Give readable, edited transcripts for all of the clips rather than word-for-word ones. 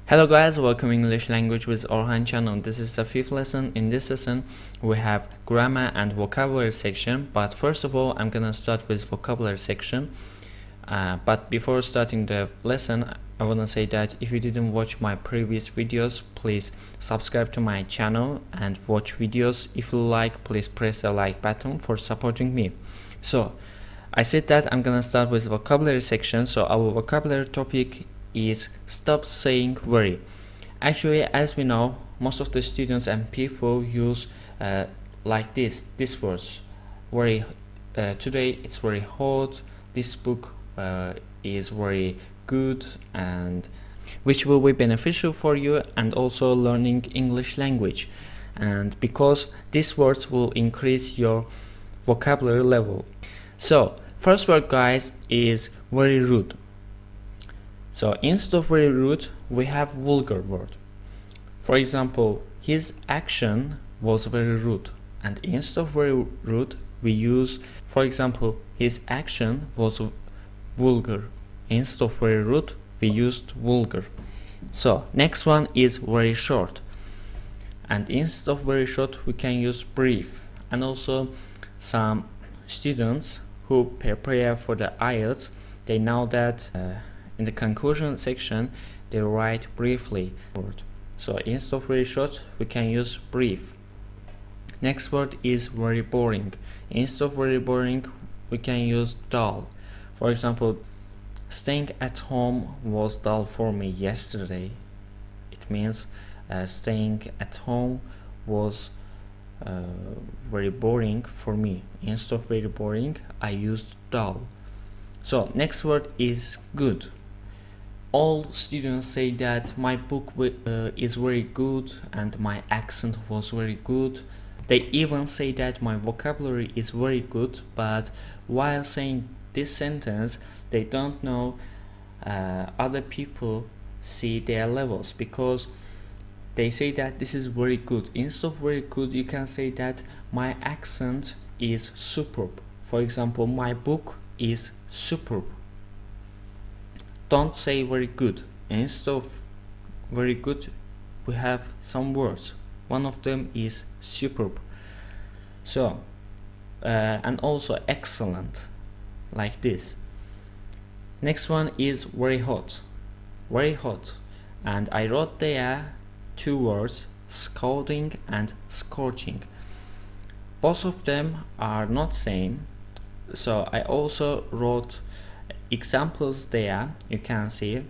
Hello guys, welcome English Language with Orhan channel. This is the fifth lesson. In this lesson, we have grammar and vocabulary section. But first of all, I'm gonna start with vocabulary section. But before starting the lesson, I wanna say that if you didn't watch my previous videos, please subscribe to my channel and watch videos. If you like, please press the like button for supporting me. So, I said that I'm gonna start with vocabulary section. So our vocabulary topic is stop saying worry. Actually, as we know, most of the students and people use like these words. Worry. Today it's very hot. This book is very good, and which will be beneficial for you and also learning English language. And because these words will increase your vocabulary level. So first word, guys, is very rude. So instead of very rude, we have vulgar word. For example, his action was very rude, and instead of very rude, we use, for example, his action was vulgar. Instead of very rude, we used vulgar. So next one is very short, and instead of very short, we can use brief. And also some students who prepare for the IELTS, they know that in the conclusion section they write briefly word. So instead of very short, we can use brief. Next word is very boring. Instead of very boring, we can use dull. For example, staying at home was dull for me yesterday. It means staying at home was very boring for me. Instead of very boring, I used dull. So next word is good. All students say that my book is very good and my accent was very good. They even say that my vocabulary is very good, but while saying this sentence, they don't know other people see their levels, because they say that this is very good. Instead of very good, you can say that my accent is superb. For example, my book is superb. Don't say very good. Instead of very good, we have some words. One of them is superb. So and also excellent, like this. Next one is very hot. Very hot. And I wrote there two words, scalding and scorching. Both of them are not same. So I also wrote examples there, you can see.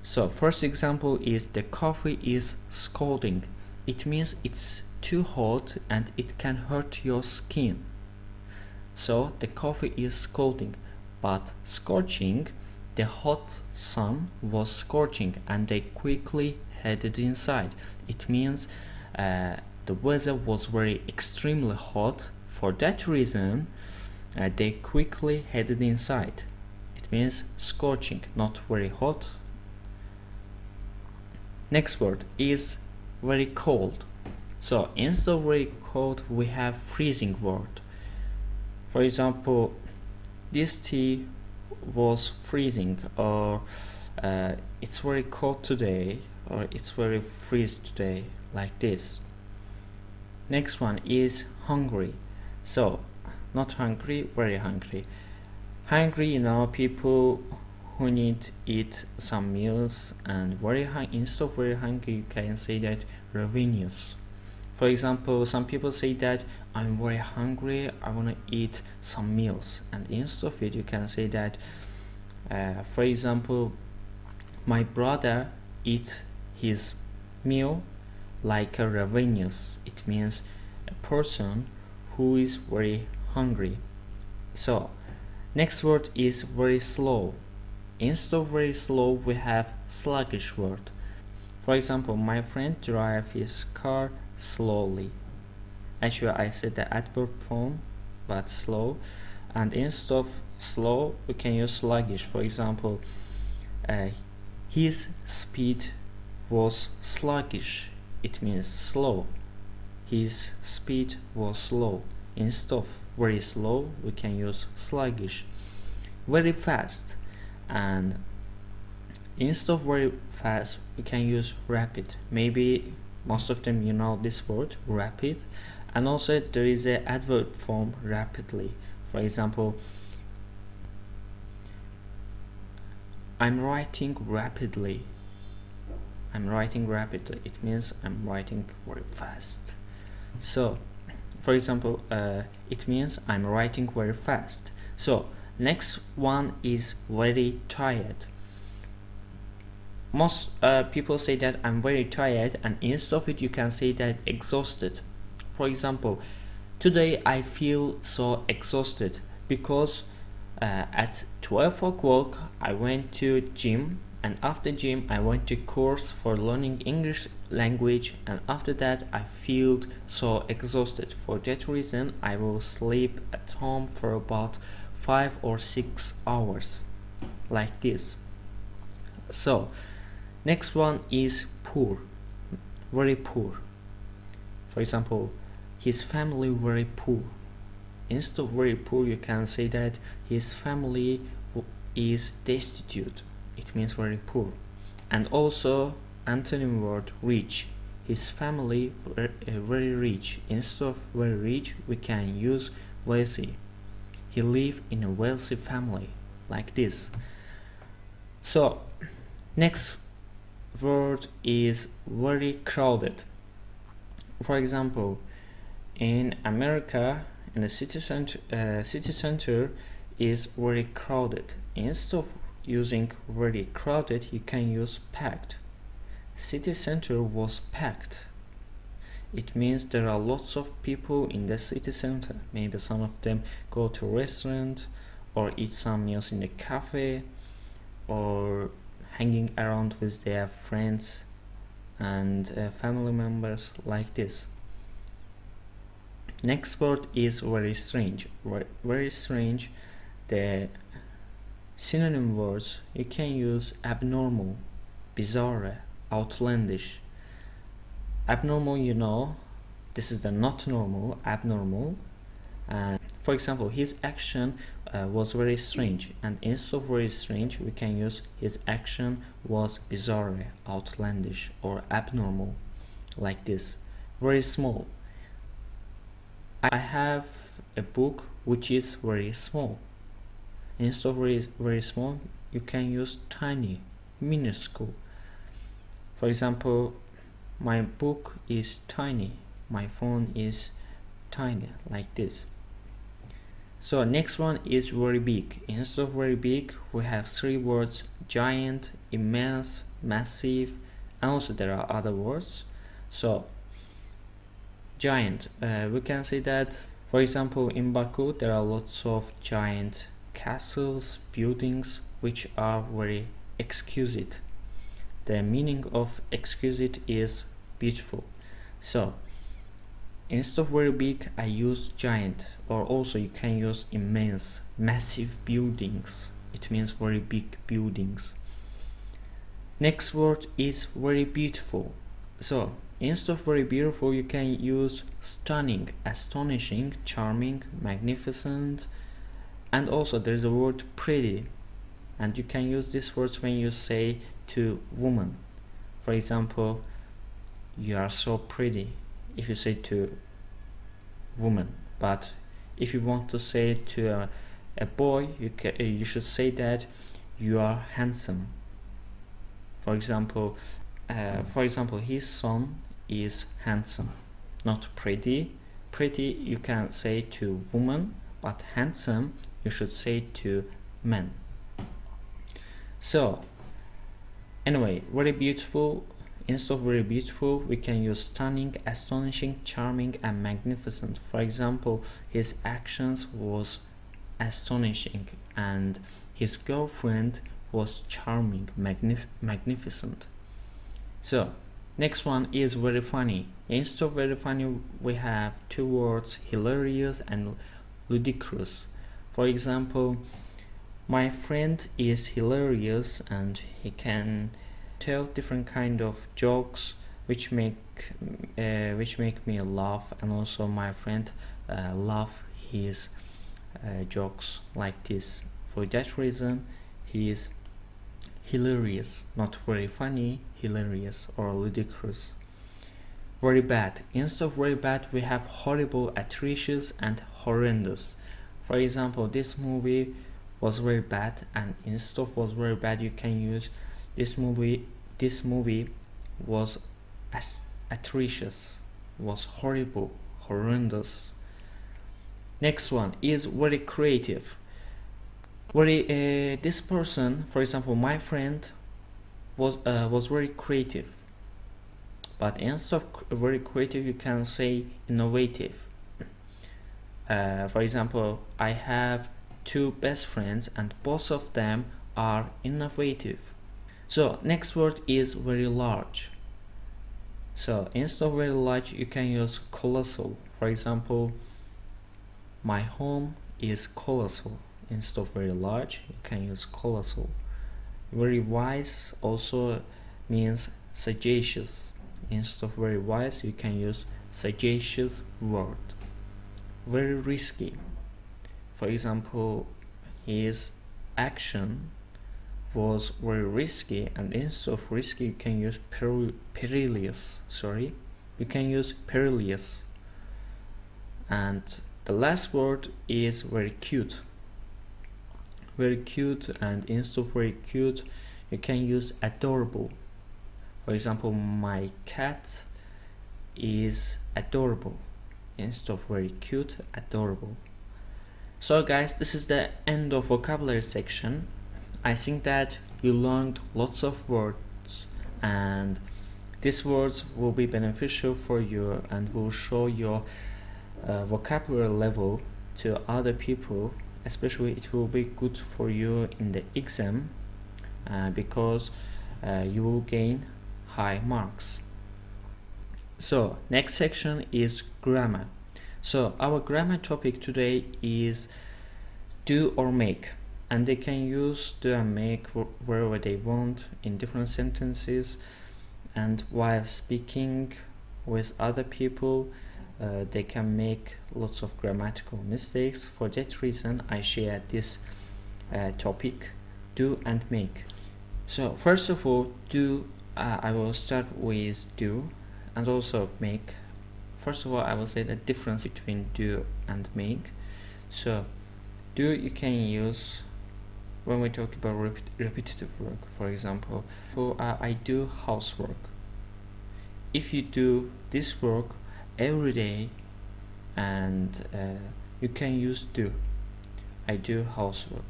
So first example is the coffee is scalding. It means it's too hot and it can hurt your skin. So the coffee is scalding. But scorching, the hot sun was scorching and they quickly headed inside. It means the weather was very extremely hot. For that reason, they quickly headed inside. It means scorching, not very hot. Next word is very cold. So instead of very cold, we have freezing word. For example, this tea was freezing, or it's very cold today, or it's very freeze today, like this. Next one is hungry. So not hungry, very hungry. Hungry, you know, people who need to eat some meals, and very instead of very hungry, you can say that ravenous. For example, some people say that I'm very hungry, I want to eat some meals, and instead of it, you can say that for example, my brother eats his meal like a ravenous. It means a person who is very hungry. So next word is very slow. Instead of very slow, we have sluggish word. For example, my friend drives his car slowly. Actually, I said the adverb form, but slow. And instead of slow, we can use sluggish. For example, his speed was sluggish. It means slow. His speed was slow. Instead of very slow, we can use sluggish. Very fast. And Instead of very fast, we can use rapid. Maybe most of them you know this word, rapid. And also there is a adverb form, rapidly. For example, I'm writing rapidly. I'm writing rapidly. It means I'm writing very fast. So, for example, it means I'm writing very fast. So, next one is very tired. Most people say that I'm very tired, and instead of it you can say that exhausted. For example, today I feel so exhausted because at 12 o'clock I went to gym, and after gym I went to course for learning English language, and after that I feel so exhausted. For that reason I will sleep at home for about 5 or 6 hours, like this. So next one is poor, very poor. For example, his family very poor. Instead of very poor you can say that his family is destitute. It means very poor. And also antonym word rich. His family very rich. Instead of very rich we can use wealthy. He live in a wealthy family, like this. So next word is very crowded. For example, in America, in the city center is very crowded. Instead of using very crowded, you can use packed. City center was packed. It means there are lots of people in the city center. Maybe some of them go to a restaurant or eat some meals in the cafe or hanging around with their friends and family members, like this. Next word is very strange. Very strange. The synonym words you can use abnormal, bizarre, outlandish. Abnormal, you know, this is the not normal, abnormal. And for example, his action was very strange, and instead of very strange we can use his action was bizarre, outlandish, or abnormal, like this. Very small. I have a book which is very small. Instead of very small you can use tiny, minuscule. For example, my book is tiny, my phone is tiny, like this. So next one is very big. Instead of very big we have three words: giant, immense, massive, and also there are other words. So giant, we can say that, for example, in Baku there are lots of giant castles, buildings which are very exquisite. The meaning of exquisite is beautiful. So instead of very big I use giant, or also you can use immense, massive buildings. It means very big buildings. Next word is very beautiful. So instead of very beautiful you can use stunning, astonishing, charming, magnificent, and also there's a word pretty, and you can use these words when you say to woman. For example, you are so pretty if you say to woman, but if you want to say to a boy you should say that you are handsome. For example, his son is handsome, not pretty. Pretty you can say to woman, but handsome you should say to men. So anyway, very beautiful. Instead of very beautiful we can use stunning, astonishing, charming, and magnificent. For example, his actions was astonishing and his girlfriend was charming, magnificent. So next one is very funny. Instead of very funny we have two words: hilarious and ludicrous. For example, my friend is hilarious and he can tell different kind of jokes which make me laugh, and also my friend love his jokes, like this. For that reason he is hilarious, not very funny, hilarious or ludicrous. Very bad. Instead of very bad, we have horrible, atrocious, and horrendous. For example, this movie was very bad, and instead of was very bad, you can use this movie. This movie was atrocious, was horrible, horrendous. Next one is very creative. This person, for example, my friend, was very creative. But instead of very creative, you can say innovative. For example, I have two best friends and both of them are innovative. So next word is very large. So instead of very large, you can use colossal. For example, my home is colossal. Instead of very large, you can use colossal. Very wise also means sagacious. Instead of very wise, you can use sagacious word. Very risky. For example, his action was very risky, and instead of risky, you can use perilous. You can use perilous. And the last word is very cute. Very cute, and instead of very cute, you can use adorable. For example, my cat is adorable. Instead of very cute, adorable. So guys, this is the end of vocabulary section. I think that you learned lots of words, and these words will be beneficial for you and will show your vocabulary level to other people. Especially it will be good for you in the exam because you will gain high marks. So next section is grammar. So our grammar topic today is do or make, and they can use do and make wherever they want in different sentences, and while speaking with other people they can make lots of grammatical mistakes. For that reason I share this topic, do and make. So first of all, do, I will start with do, and also make. First of all, I will say the difference between do and make. So do you can use when we talk about repetitive work. For example, I do housework. If you do this work every day, and you can use do. I do housework.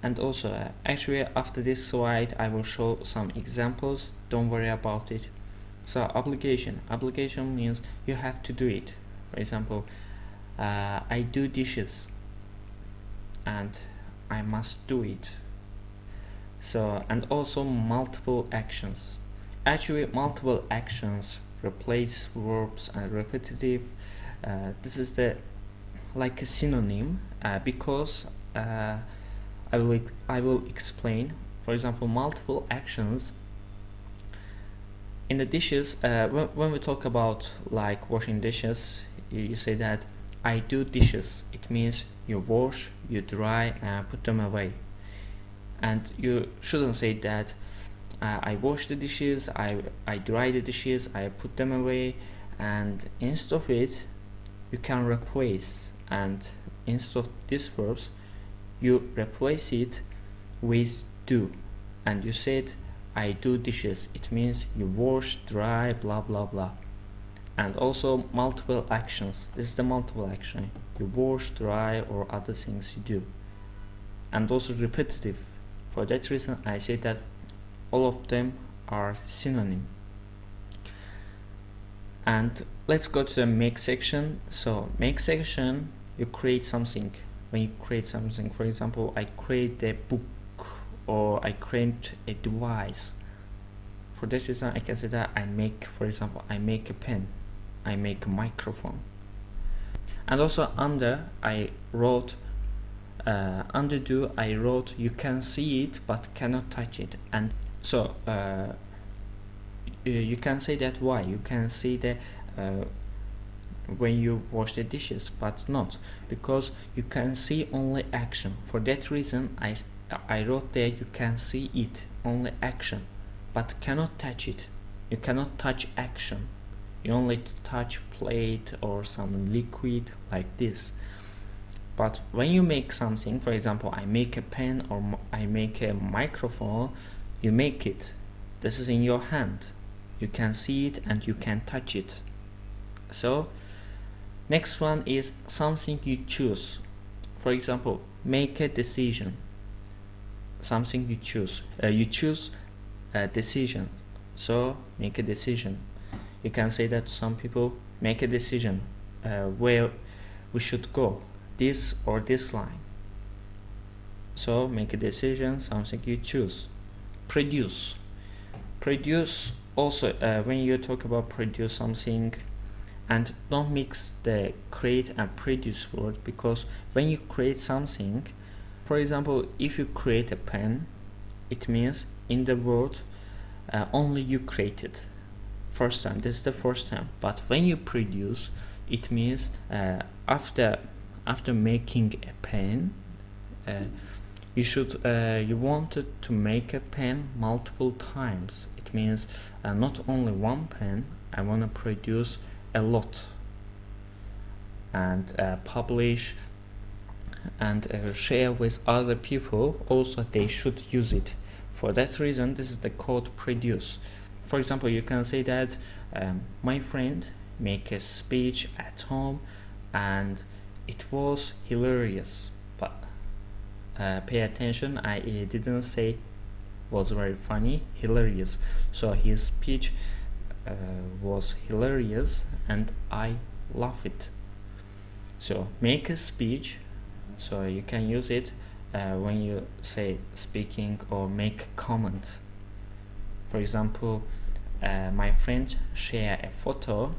And also actually after this slide I will show some examples, don't worry about it. So obligation means you have to do it. For example, I do dishes and I must do it. So, and also multiple actions. Actually multiple actions replace verbs and repetitive. This is the like a synonym because I will explain. For example, multiple actions in the dishes. When we talk about like washing dishes, you say that I do dishes. It means you wash, you dry, and put them away. And you shouldn't say that I wash the dishes, I dry the dishes, I put them away. And instead of it, you can replace, and instead of these verbs you replace it with do, and you said I do dishes. It means you wash, dry, blah blah blah. And also multiple actions. This is the multiple action. You wash, dry, or other things you do. And also repetitive. For that reason I say that all of them are synonym. And let's go to the make section. So make section, you create something. When you create something, for example, I create a book, or I create a device. For that reason I can say that I make, for example, I make a pen, I make a microphone. And also under I wrote under do I wrote you can see it but cannot touch it. And so you can say that why you can see the when you wash the dishes, but not, because you can see only action. For that reason I wrote there you can see it, only action, but cannot touch it. You cannot touch action. You only touch plate or some liquid like this. But when you make something, for example, I make a pen or I make a microphone, you make it. This is in your hand. You can see it and you can touch it. So next one is something you choose. For example, make a decision. Something you choose. You choose a decision. So make a decision. You can say that to some people, make a decision where we should go, this or this line. So make a decision, something you choose. Produce. Produce also, when you talk about produce something, and don't mix the create and produce word, because when you create something, for example, if you create a pen, it means in the world only you created first time. This is the first time. But when you produce, it means after making a pen, you wanted to make a pen multiple times. It means not only one pen. I want to produce a lot and publish and share with other people. Also, they should use it. For that reason, this is the code produce. For example, you can say that my friend make a speech at home and it was hilarious. But pay attention, I didn't say was very funny, hilarious. So his speech was hilarious and I love it. So make a speech. So you can use it when you say speaking or make comment. For example, my friend share a photo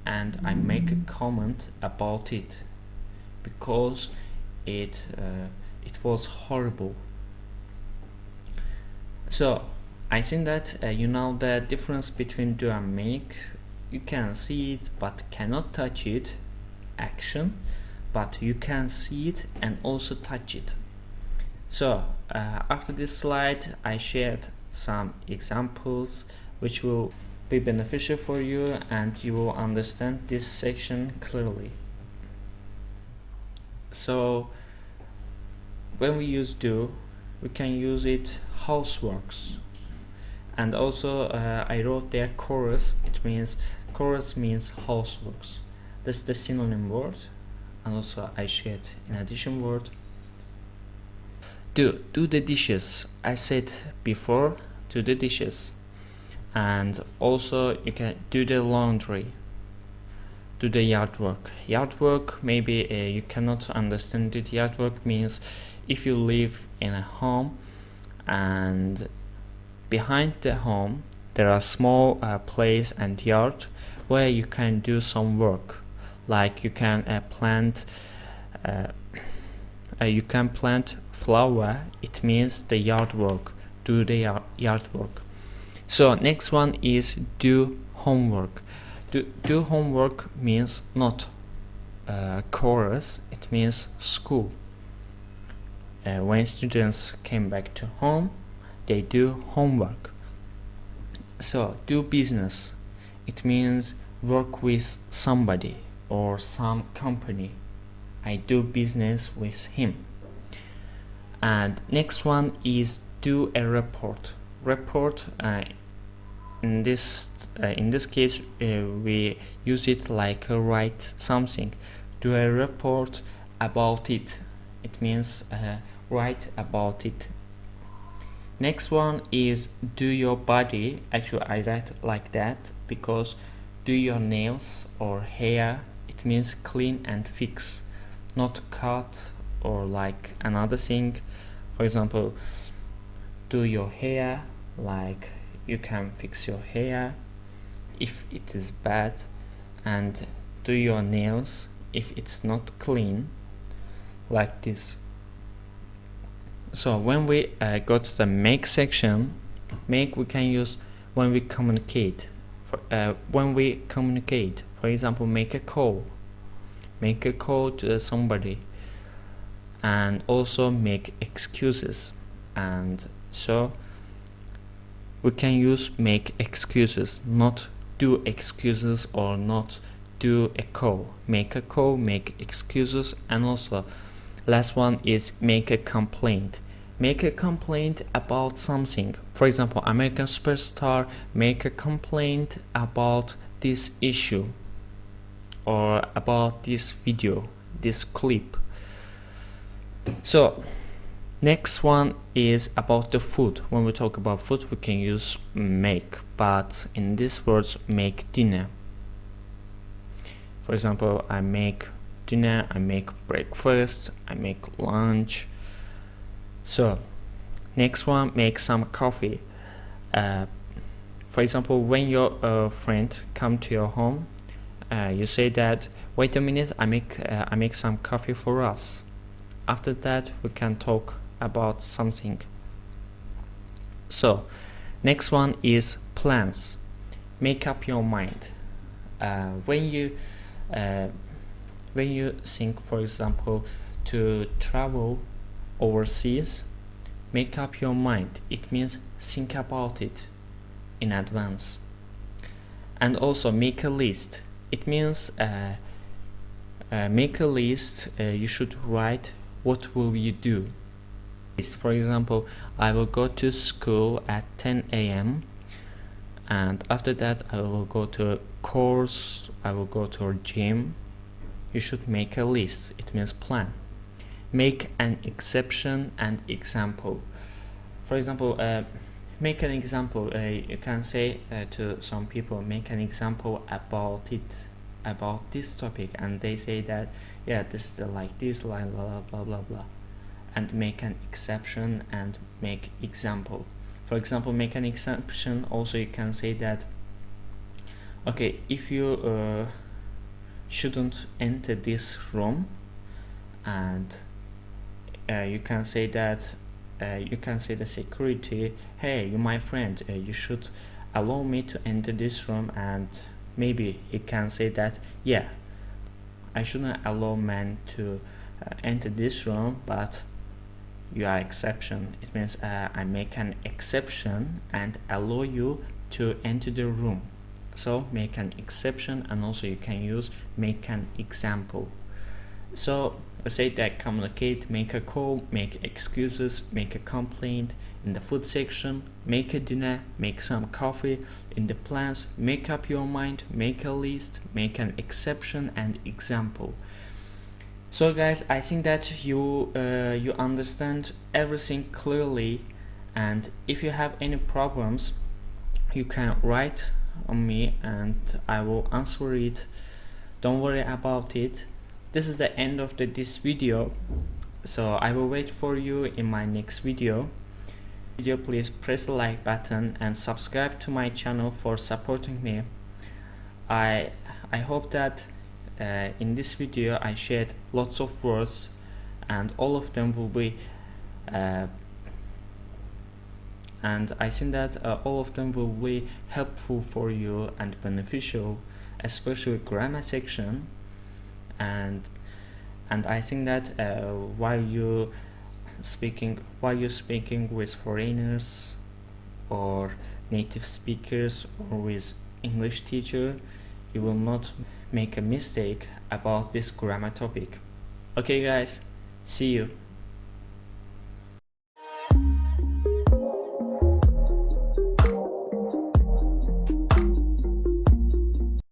and I make a comment about it because it was horrible. So I think that you know the difference between do and make. You can see it but cannot touch it, action, but you can see it and also touch it. So after this slide, I shared some examples which will be beneficial for you and you will understand this section clearly. So when we use do, we can use it houseworks. And also I wrote there chorus. Chorus means houseworks. That's the synonym word. And also I shared in addition word. Do the dishes. I said before, do the dishes. And also you can do the laundry. Do the yard work. Yard work, maybe you cannot understand it. Yard work means if you live in a home and behind the home there are small place and yard where you can do some work, like you can plant flower. It means the yard work. Do the yard work. So next one is do homework. Do homework means not chorus, it means school. When students came back to home, they do homework. So do business. It means work with somebody or some company. I do business with him. And next one is do a report. Report, in this case we use it like write something. Do a report about it. It means write about it. Next one is do your body. Actually I write like that because do your nails or hair, it means clean and fix, not cut or like another thing. For example, do your hair, like you can fix your hair if it is bad, and do your nails if it's not clean, like this. So when we go to the make section, make we can use when we communicate. For example, make a call to somebody, and also make excuses. And so we can use make excuses, not do excuses or not do a call. Make a call, make excuses, and also last one is make a complaint. Make a complaint about something. For example, American Superstar make a complaint about this issue or about this video, this clip. So next one is about the food. When we talk about food, we can use make, but in these words, make dinner. For example, I make dinner, I make breakfast, I make lunch. So next one, make some coffee. For example, when your friend come to your home, you say that, wait a minute, I make some coffee for us. After that, we can talk about something. So next one is plans. Make up your mind. When you think, for example, to travel overseas, make up your mind. It means think about it in advance. And also make a list. It means make a list. You should write what will you do. For example, I will go to school at 10 a.m. and after that I will go to a course, I will go to a gym. You should make a list. It means plan. Make an exception and example. For example, make an example. You can say to some people, make an example about it, about this topic, and they say that, yeah, this is like this, like blah blah blah blah, and make an exception and make example. For example, make an exception. Also, you can say that, okay, if you shouldn't enter this room, and you can say that you can say the security, hey, you my friend, you should allow me to enter this room, and maybe he can say that, yeah, I shouldn't allow man to enter this room, but you are exception. It means I make an exception and allow you to enter the room. So make an exception, and also you can use make an example. So say that communicate, make a call, make excuses, make a complaint. In the food section, make a dinner, make some coffee. In the plans, make up your mind, make a list, make an exception and example. So guys, I think that you understand everything clearly, and if you have any problems, you can write on me and I will answer it. Don't worry about it. This is the end of this video, so I will wait for you in my next video. Please press the like button and subscribe to my channel for supporting me. I hope that in this video I shared lots of words, and all of them will be and I think that all of them will be helpful for you and beneficial, especially grammar section. And I think that while you're speaking with foreigners or native speakers or with English teacher, you will not make a mistake about this grammar topic. Okay guys, see you.